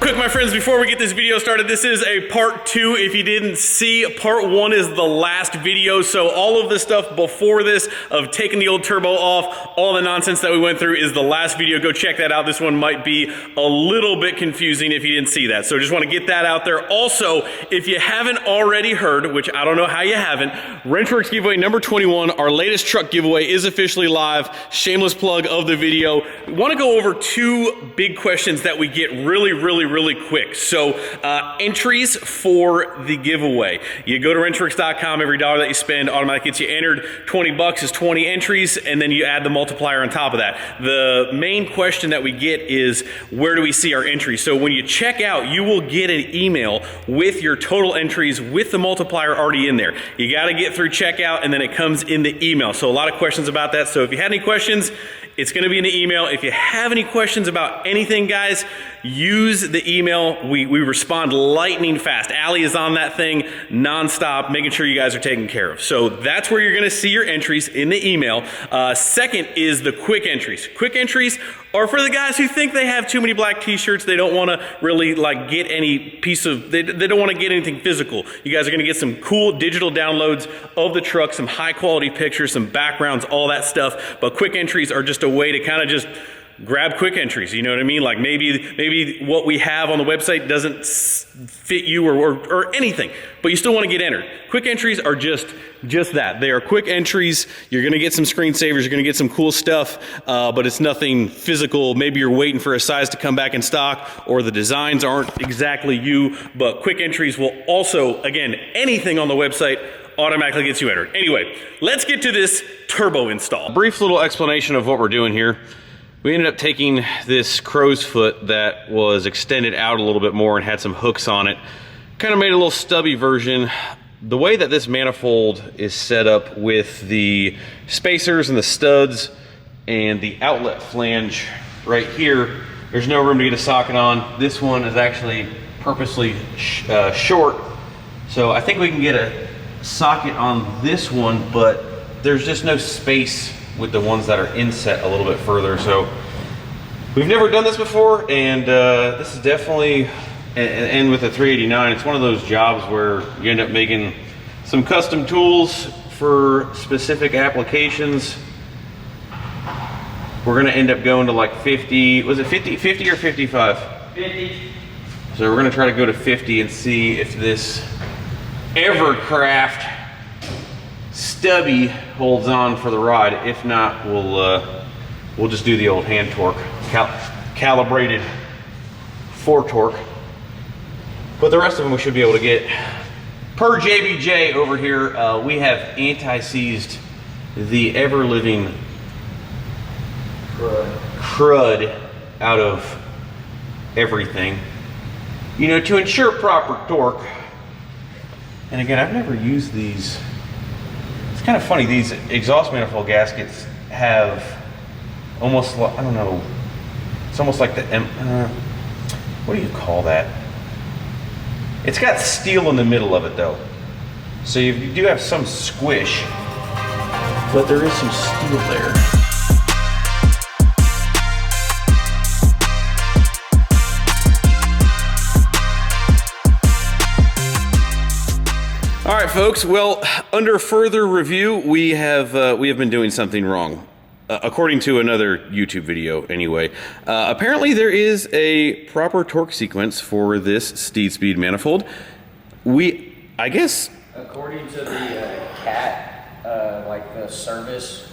Quick, my friends, before we get this video started, this is a part 2. If you didn't see, part 1 is the last video. So all of the stuff before this of taking the old turbo off, all the nonsense that we went through is the last video. Go check that out. This one might be a little bit confusing if you didn't see that. So just want to get that out there. Also, if you haven't already heard, which I don't know how you haven't, Wrenchworks giveaway number 21, our latest truck giveaway is officially live. Shameless plug of the video. We want to go over 2 big questions that we get really quick. So entries for the giveaway. You go to wrenchworks.com, every dollar that you spend automatically gets you entered. 20 bucks is 20 entries, and then you add the multiplier on top of that. The main question that we get is, where do we see our entries? So when you check out, you will get an email with your total entries with the multiplier already in there. You got to get through checkout, and then it comes in the email. So a lot of questions about that. So if you had any questions, it's going to be in the email. If you have any questions about anything, guys, use the email. We respond lightning fast. Allie is on that thing nonstop, making sure you guys are taken care of. So that's where you're going to see your entries in the email. Second is the quick entries. Quick entries are for the guys who think they have too many black t-shirts. They don't want to really like get any piece of, they don't want to get anything physical. You guys are going to get some cool digital downloads of the truck, some high quality pictures, some backgrounds, all that stuff. But quick entries are just a way to kind of just grab quick entries, you know what I mean? Like maybe what we have on the website doesn't fit you or anything, but you still want to get entered. Quick entries are just that. They are quick entries. You're going to get some screensavers, you're going to get some cool stuff, but it's nothing physical. Maybe you're waiting for a size to come back in stock, or the designs aren't exactly you, but quick entries will also, again, anything on the website automatically gets you entered. Anyway, let's get to this turbo install. Brief little explanation of what we're doing here. We ended up taking this crow's foot that was extended out a little bit more and had some hooks on it. Kind of made a little stubby version. The way that this manifold is set up with the spacers and the studs and the outlet flange right here, there's no room to get a socket on. This one is actually purposely short. So I think we can get a socket on this one, but there's just no space with the ones that are inset a little bit further. So we've never done this before, and this is definitely, and with the 389, it's one of those jobs where you end up making some custom tools for specific applications. We're gonna end up going to like 50, was it 50 or 55? 50. So we're gonna try to go to 50 and see if this Evercraft stubby holds on for the ride. If not, we'll just do the old hand torque, calibrated 4 torque. But the rest of them we should be able to get. Per JBJ over here, we have anti-seized the ever-living crud out of everything, you know, to ensure proper torque. And again, I've never used these. It's kind of funny, these exhaust manifold gaskets have almost, I don't know, it's almost like the, what do you call that? It's got steel in the middle of it though. So you do have some squish, but there is some steel there. All right, folks. Well, under further review, we have been doing something wrong, according to another YouTube video. Anyway, apparently there is a proper torque sequence for this Steed Speed manifold. I guess, according to the CAT, like the service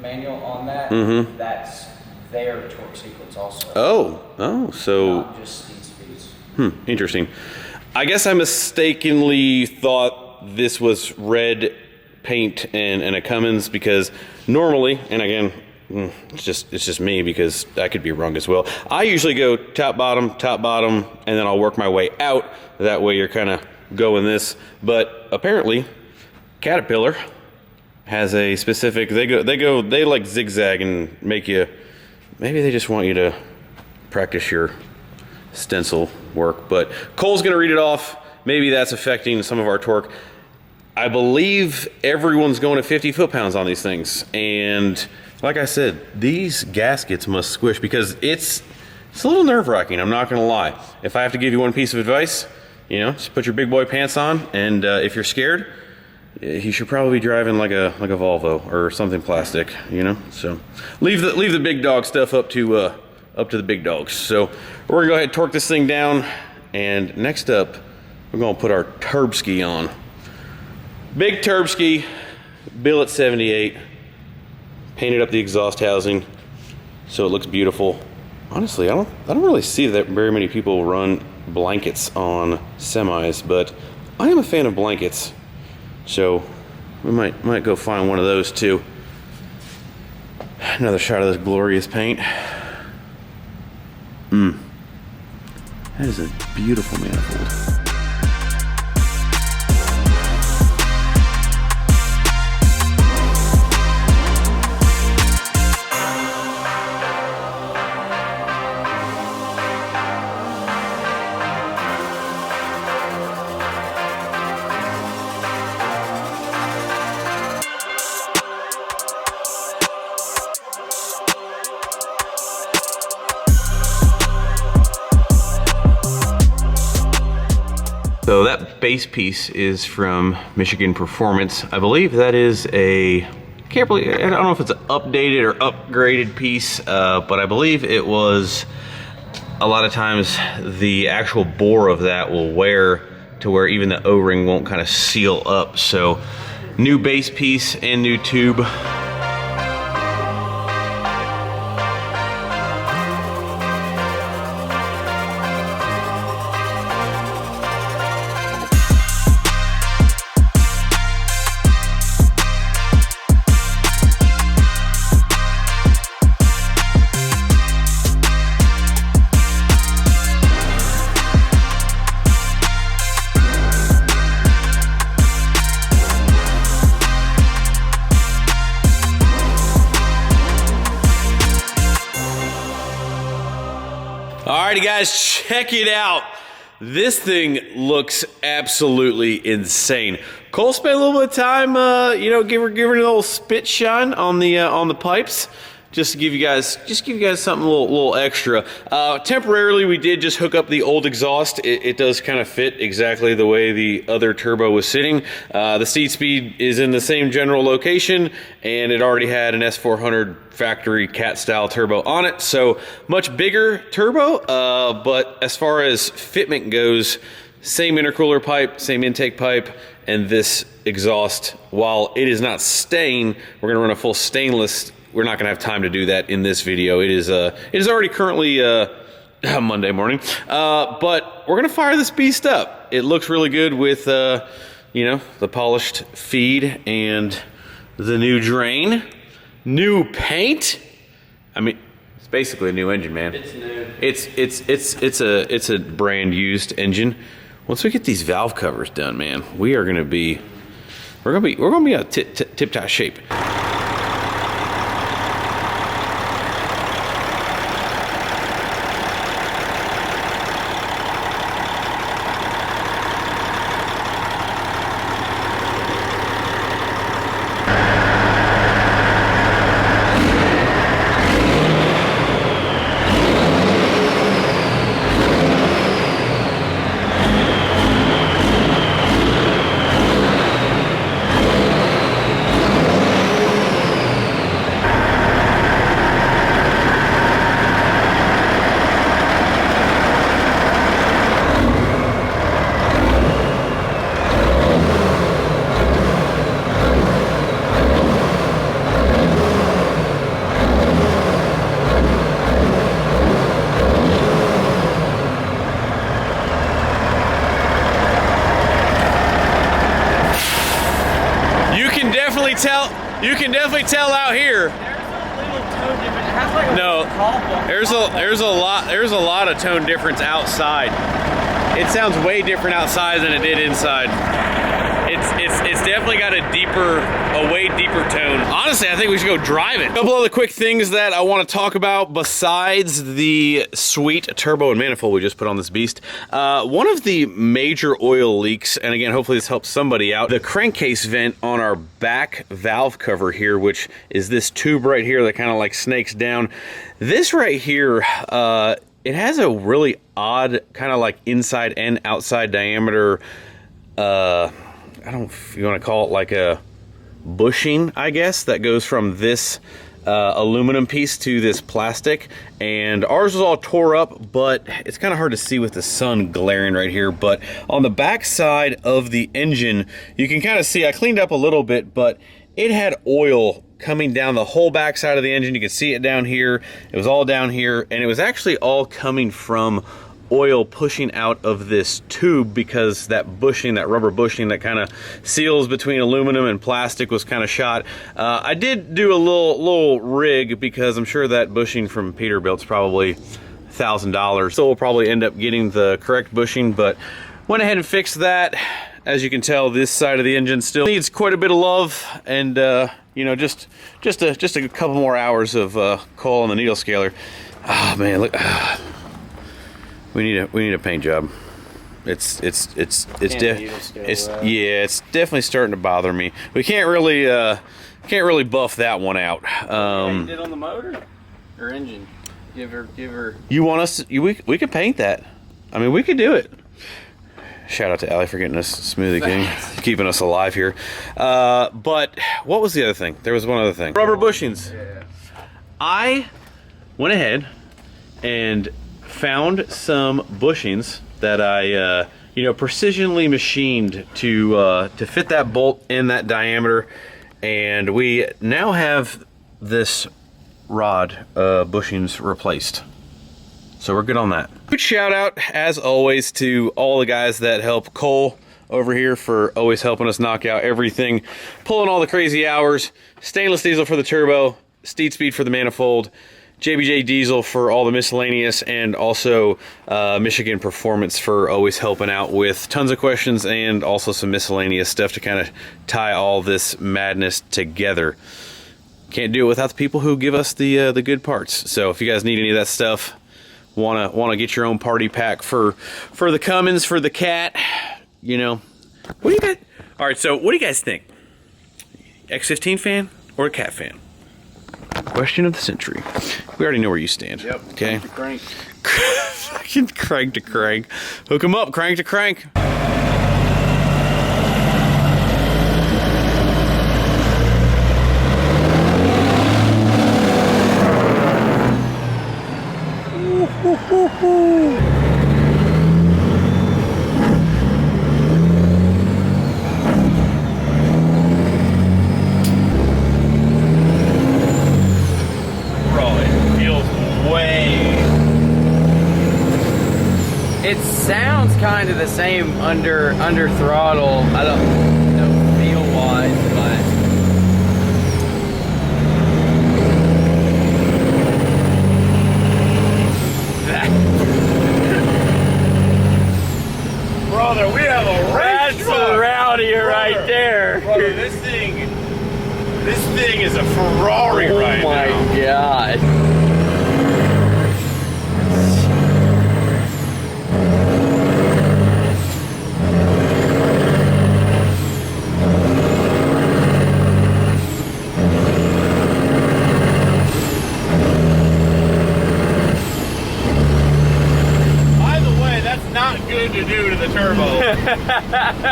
manual on that, that's their torque sequence also. Oh, so not just Steed Speeds. Interesting. I guess I mistakenly thought this was red paint and a Cummins, because normally, and again, it's just me, because I could be wrong as well. I usually go top, bottom, and then I'll work my way out. That way you're kind of going this. But apparently, Caterpillar has a specific, they like zigzag and make you, maybe they just want you to practice your stencil work. But Cole's gonna read it off. Maybe that's affecting some of our torque. I believe everyone's going to 50 foot-pounds on these things. And like I said, these gaskets must squish, because it's a little nerve-wracking, I'm not gonna lie. If I have to give you one piece of advice, you know, just put your big boy pants on, and if you're scared, you should probably be driving like a Volvo or something plastic, you know. So leave the big dog stuff up to the big dogs. So we're gonna go ahead and torque this thing down, and next up we're gonna put our Turbski on. Big Turbski, billet 78, painted up the exhaust housing so it looks beautiful. Honestly, I don't really see that very many people run blankets on semis, but I am a fan of blankets. So we might go find one of those too. Another shot of this glorious paint. That is a beautiful manifold. So that base piece is from Michigan Performance. I believe that is I don't know if it's an updated or upgraded piece, but I believe it was, a lot of times the actual bore of that will wear to where even the O-ring won't kind of seal up. So new base piece and new tube. Alrighty guys, check it out. This thing looks absolutely insane. Cole spent a little bit of time, you know, give her a little spit shine on the pipes, just to give you guys something a little extra. Temporarily, we did just hook up the old exhaust. It does kind of fit exactly the way the other turbo was sitting. The seat speed is in the same general location, and it already had an S400 factory cat style turbo on it, so much bigger turbo. But as far as fitment goes, same intercooler pipe, same intake pipe, and this exhaust, while it is not staying, we're gonna run a full stainless. We're not gonna have time to do that in this video. It is already currently Monday morning, but we're gonna fire this beast up. It looks really good with you know, the polished feed and the new drain, new paint. I mean, it's basically a new engine, man. It's new. It's a brand used engine. Once we get these valve covers done, man, we're gonna be a tip-top shape. You can definitely tell out here. There's a little No, there's a lot of tone difference outside. It sounds way different outside than it did inside. It's definitely got a way deeper tone. Honestly, I think we should go drive it. A couple other quick things that I want to talk about besides the sweet turbo and manifold we just put on this beast. One of the major oil leaks, and again, hopefully this helps somebody out, the crankcase vent on our back valve cover here, which is this tube right here that kind of like snakes down. This right here, it has a really odd kind of like inside and outside diameter, I don't know if you want to call it like a bushing, I guess, that goes from this aluminum piece to this plastic. And ours was all tore up, but it's kind of hard to see with the sun glaring right here. But on the back side of the engine, you can kind of see, I cleaned up a little bit, but it had oil coming down the whole back side of the engine. You can see it down here. It was all down here, and it was actually all coming from oil pushing out of this tube, because that bushing, that rubber bushing that kind of seals between aluminum and plastic, was kind of shot. I did do a little rig, because I'm sure that bushing from Peterbilt's probably $1,000. So we'll probably end up getting the correct bushing, but went ahead and fixed that. As you can tell, this side of the engine still needs quite a bit of love, and you know, just a couple more hours of coal on the needle scaler. Oh man, look. We need a paint job. It's definitely starting to bother me. We can't really buff that one out. You did on the motor or engine? Give her. You want us to, we could paint that. I mean, we could do it. Shout out to Allie for getting us Smoothie King, keeping us alive here. But what was the other thing? There was one other thing. Rubber bushings. Yeah. I went ahead and found some bushings that I, you know, precisionally machined to fit that bolt in that diameter, and we now have this rod bushings replaced. So we're good on that. Good shout out, as always, to all the guys that help. Cole over here for always helping us knock out everything, pulling all the crazy hours. Stainless diesel for the turbo, Steed Speed for the manifold, JBJ Diesel for all the miscellaneous, and also Michigan Performance for always helping out with tons of questions and also some miscellaneous stuff to kind of tie all this madness together. Can't do it without the people who give us the good parts. So if you guys need any of that stuff, wanna get your own party pack for the Cummins, for the Cat, you know, what do you guys? All right, so what do you guys think? X-15 fan or a Cat fan? Question of the century. We already know where you stand. Yep. Okay. Crank. Fucking crank to crank. Hook 'em up, crank to crank. It sounds kind of the same under throttle. I don't know feel wise, but Brother, we have a race truck around here right there. Brother, this thing is a Ferrari right now. Oh my god. To do to the turbo.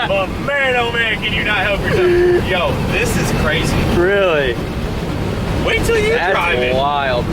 But man, oh man, can you not help yourself? Yo, this is crazy. Really? Wait till you drive it. That's wild.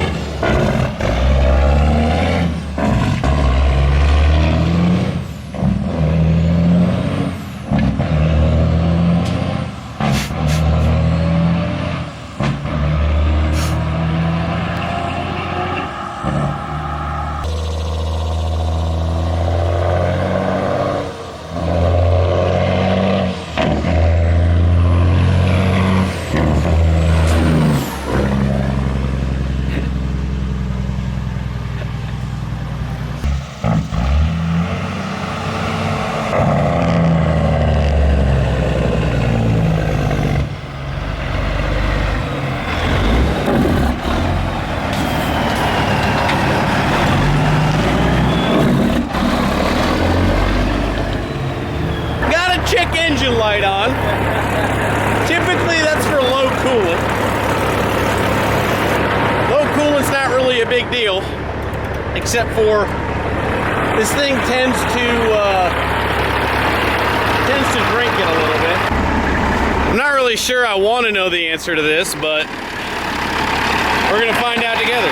big deal, except for this thing tends to drink it a little bit. I'm not really sure I want to know the answer to this, but we're gonna find out together.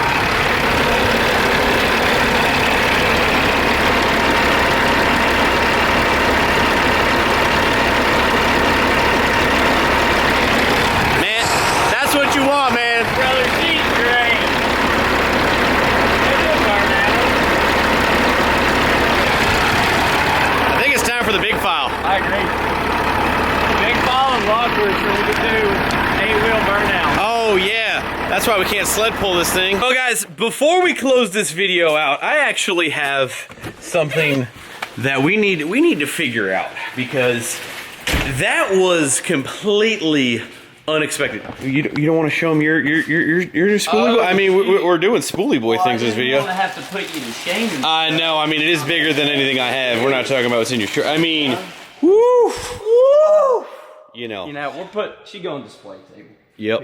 Man, that's what you want, man. Brother, she's great. I think it's time for the big file. I agree. Big ball and lockers so we can do 8-wheel burnout. Oh yeah, that's why we can't sled pull this thing. Well guys, before we close this video out, I actually have something that we need to figure out, because that was completely unexpected. You don't want to show them your spoolie boy? I mean, we're doing spoolie boy things in this video. I don't want to have to put you to shame. I know. I mean, it is bigger than anything I have. We're not talking about what's in your shirt. I mean, woo. You know, she go on display table. Yep.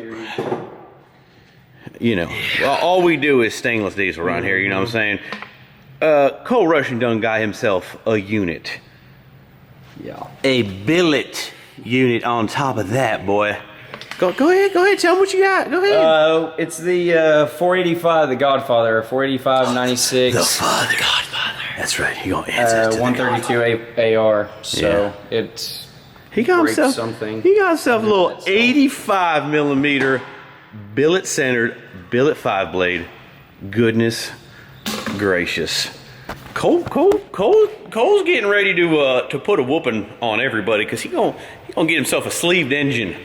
You know, well, all we do is stainless diesel around here, you know what I'm saying? Cole Rushing done got himself a unit. Yeah. A billet unit on top of that, boy. Go ahead, tell me what you got. Go ahead. It's the 485, the Godfather, 485 96. The Godfather. That's right. You gonna answer to 132 AR. So it's he got himself something. He got himself a little 85 millimeter billet centered billet 5-blade. Goodness gracious. Cole's getting ready to put a whooping on everybody, because he gonna get himself a sleeved engine.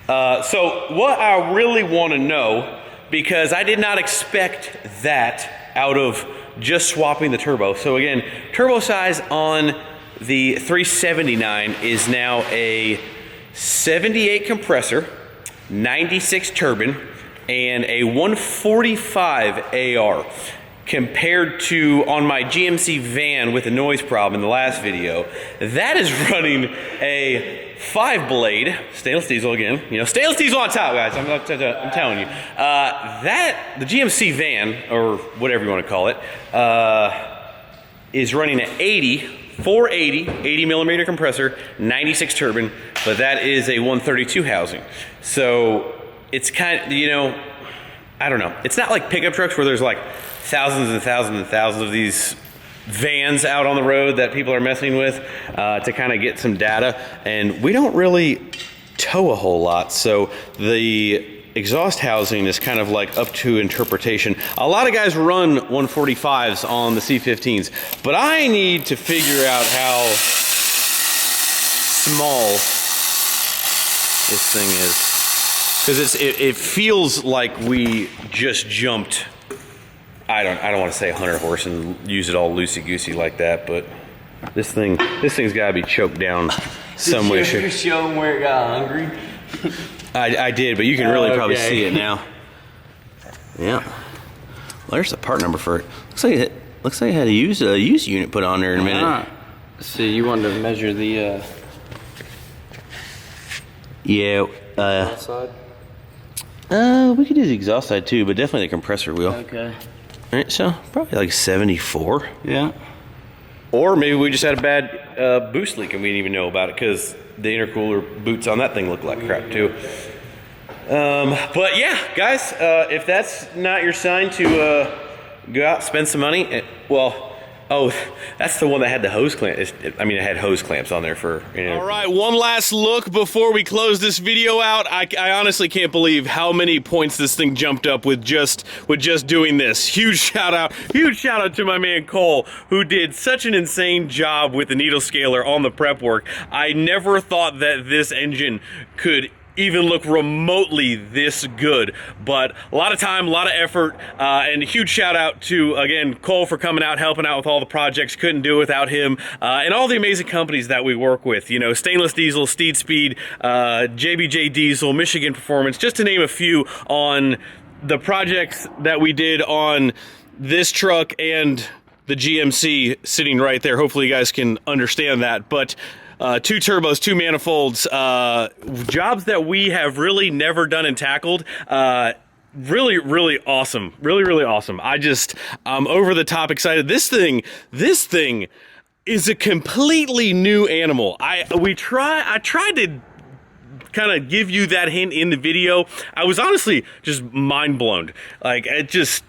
So what I really want to know, because I did not expect that out of just swapping the turbo. So again, turbo size on the 379 is now a 78 compressor, 96 turbine, and a 145 AR. Compared to on my GMC van with the noise problem in the last video, that is running a 5-blade stainless diesel again. You know, stainless diesel on top, guys. I'm telling you. The GMC van, or whatever you want to call it, is running an 80 millimeter compressor, 96 turbine, but that is a 132 housing. So it's kind of, you know, I don't know. It's not like pickup trucks where there's like thousands and thousands and thousands of these vans out on the road that people are messing with to kind of get some data, and we don't really tow a whole lot, so the exhaust housing is kind of like up to interpretation. A lot of guys run 145s on the C-15s, but I need to figure out how small this thing is, because it feels like we just jumped, I don't want to say 100 horse and use it all loosey-goosey like that, but this thing's got to be choked down some way. Did you show them where it got hungry? I did, but you can really probably see it now. Yeah. Well, there's the part number for it. Looks like it had a used unit put on there in a minute. So you wanted to measure the outside? We could do the exhaust side too, but definitely the compressor wheel. Okay. All right, so probably like 74. Yeah. Or maybe we just had a bad boost leak and we didn't even know about it, because the intercooler boots on that thing look like crap too. But yeah, guys, if that's not your sign to go out, spend some money, that's the one that had the hose clamp. It had hose clamps on there for. All right, one last look before we close this video out. I honestly can't believe how many points this thing jumped up with just doing this. Huge shout out to my man Cole, who did such an insane job with the needle scaler on the prep work. I never thought that this engine could even look remotely this good, but a lot of time, a lot of effort, and a huge shout out to, again, Cole for coming out, helping out with all the projects. Couldn't do it without him, and all the amazing companies that we work with, you know, Stainless Diesel, Steed Speed, JBJ Diesel, Michigan Performance, just to name a few on the projects that we did on this truck and the GMC sitting right there. Hopefully you guys can understand that, but 2 turbos, 2 manifolds, jobs that we have really never done and tackled. really awesome. Really awesome. I'm over the top excited. This thing is a completely new animal. I tried to kind of give you that hint in the video. I was honestly just mind blown. Like, this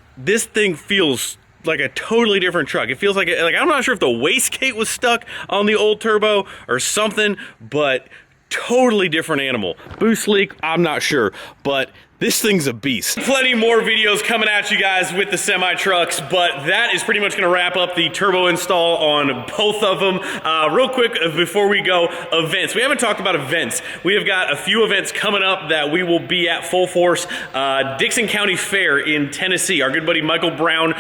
thing feels like a totally different truck. It feels like I'm not sure if the wastegate was stuck on the old turbo or something, but totally different animal. Boost leak, I'm not sure, but this thing's a beast. Plenty more videos coming at you guys with the semi trucks, but that is pretty much gonna wrap up the turbo install on both of them. Real quick, before we go, events. We haven't talked about events. We have got a few events coming up that we will be at full force. Dixon County Fair in Tennessee. Our good buddy Michael Brown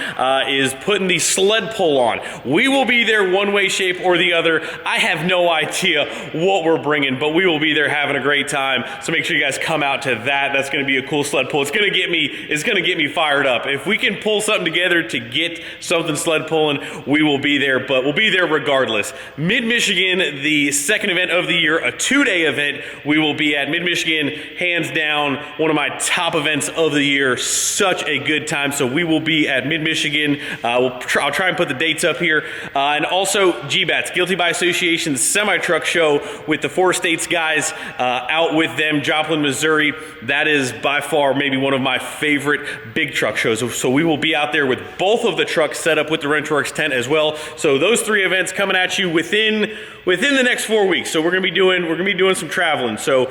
is putting the sled pull on. We will be there one way, shape, or the other. I have no idea what we're bringing, but we will be there having a great time. So make sure you guys come out to that. That's gonna be a cool sled pull. It's gonna get me fired up. If we can pull something together to get something sled pulling, we will be there, but we'll be there regardless. Mid-Michigan, the second event of the year, a 2-day event. We will be at Mid-Michigan, hands down, one of my top events of the year. Such a good time. So we will be at Mid-Michigan. I'll try and put the dates up here. And also GBATS, Guilty by Association semi-truck show with the 4 States guys out with them, Joplin, Missouri. That is by far maybe one of my favorite big truck shows. So we will be out there with both of the trucks set up with the Renterworks tent as well. So those 3 events coming at you within the next 4 weeks. So we're gonna be doing some traveling. So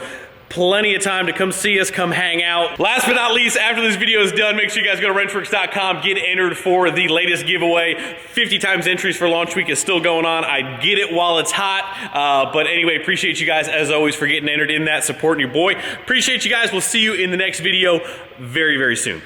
plenty of time to come see us, come hang out. Last but not least, after this video is done, make sure you guys go to renterworks.com, get entered for the latest giveaway. 50 times entries for launch week is still going on. I get it while it's hot. But anyway, appreciate you guys as always for getting entered in that, supporting your boy. Appreciate you guys. We'll see you in the next video very soon.